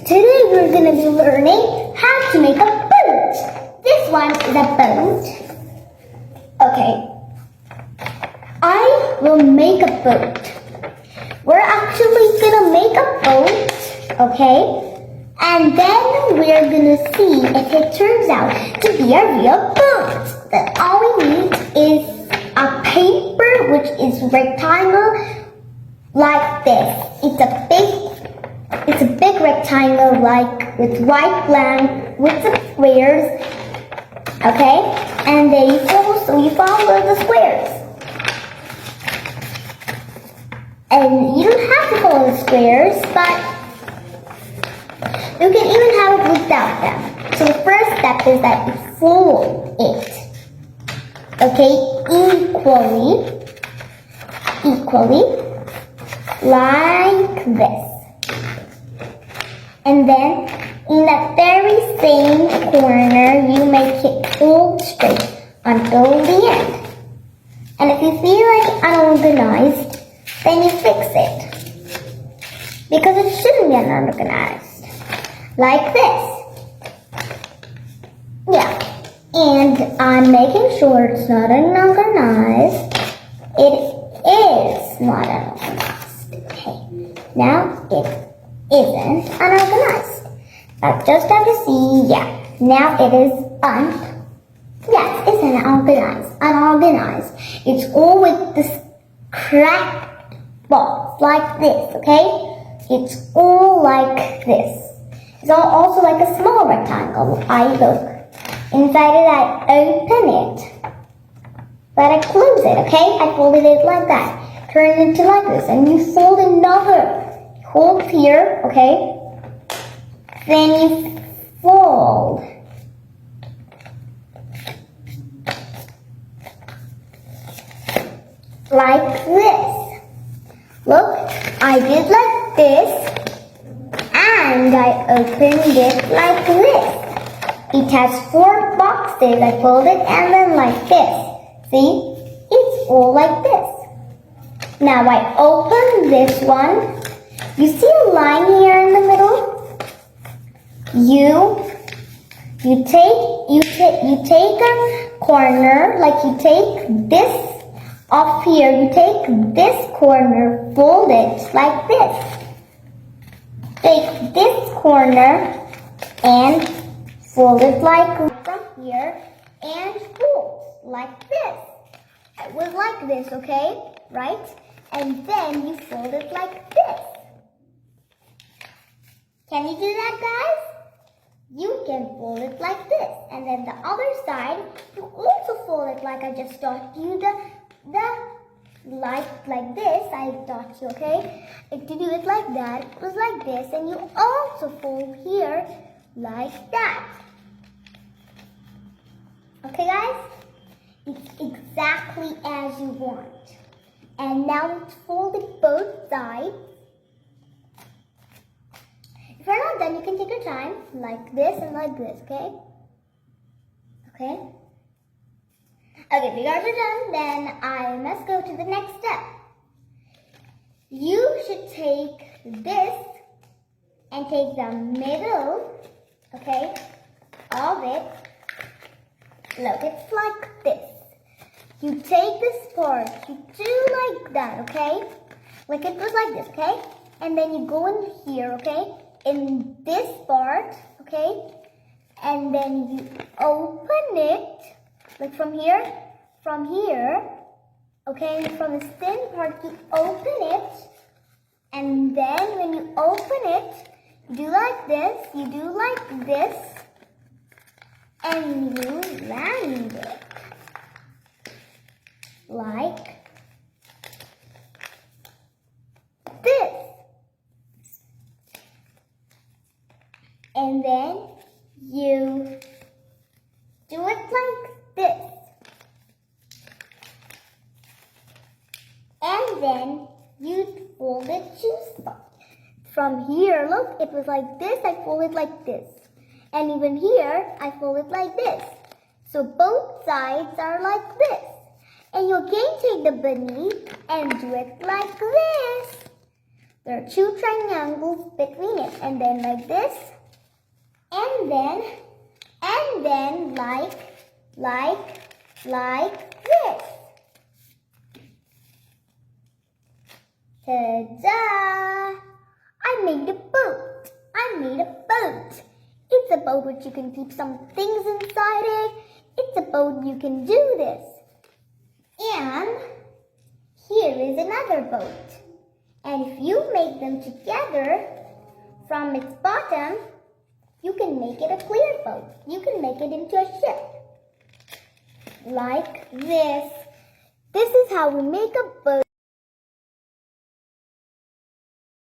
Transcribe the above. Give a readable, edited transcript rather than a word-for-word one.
Today we're going to be learning how to make a boat. This one is a boat. Okay. I will make a boat. We're actually going to make a boat, okay? And then we're going to see if it turns out to be a real boat. Then all we need is a paper which is rectangle like this. It's a big rectangle like with white blank with some squares. Okay? And then you follow the squares. And you don't have to follow the squares, but you can even have it without them. So the first step is that you fold it. Okay, equally, like this. And then, in that very same corner, you make it fold straight until the end. And if you feel like unorganized, then you fix it. Because it shouldn't be unorganized. Like this. Yeah. And I'm making sure it's not unorganized. It is not unorganized. Okay. Now it isn't unorganized. I just have to see, yeah. Now it is yes, it's unorganized. It's all with this cracked balls like this, okay? It's all like this. It's also like a small rectangle. I look. Inside it, I open it. But I close it, okay? I folded it like that. Turn it into like this. And you fold another. Hold here, okay? Then you fold. Like this. Look, I did like this. And I opened it like this. It has 4 boxes. I fold it and then like this. See? It's all like this. Now I open this one. You see a line here in the middle? You take a corner, like you take this off here. You take this corner, fold it like this. Take this corner and fold it like from here and fold like this. It was like this, okay? Right? And then you fold it like this. Can you do that, guys? You can fold it like this. And then the other side, you also fold it like I just taught you like this. I taught you, okay? If you do it like that, it was like this. And you also fold here like that. Okay, guys? It's exactly as you want. And now it's folded both sides. If you're not done, you can take your time, like this and like this, okay? Okay? Okay, if you guys are done, then I must go to the next step. You should take this and take the middle, okay, of it. Look, it's like this. You take this part, you do like that, okay? Like it was like this, okay? And then you go in here, okay? In this part, okay? And then you open it, like from here, okay? From this thin part, you open it. And then when you open it, you do like this, you do like this, and you land it. Like this. And then you do it like this. And then you fold it from here. Look, it was like this. I fold it like this. And even here, I fold it like this. So both sides are like this. And you again take the beneath and do it like this. There are two triangles between it, and then like this, and then like this. Ta-da! I made a boat. I made a boat. It's a boat which you can keep some things inside it. It's a boat you can do this. And here is another boat. And if you make them together from its bottom, you can make it a clear boat. You can make it into a ship. Like this. This is how we make a boat.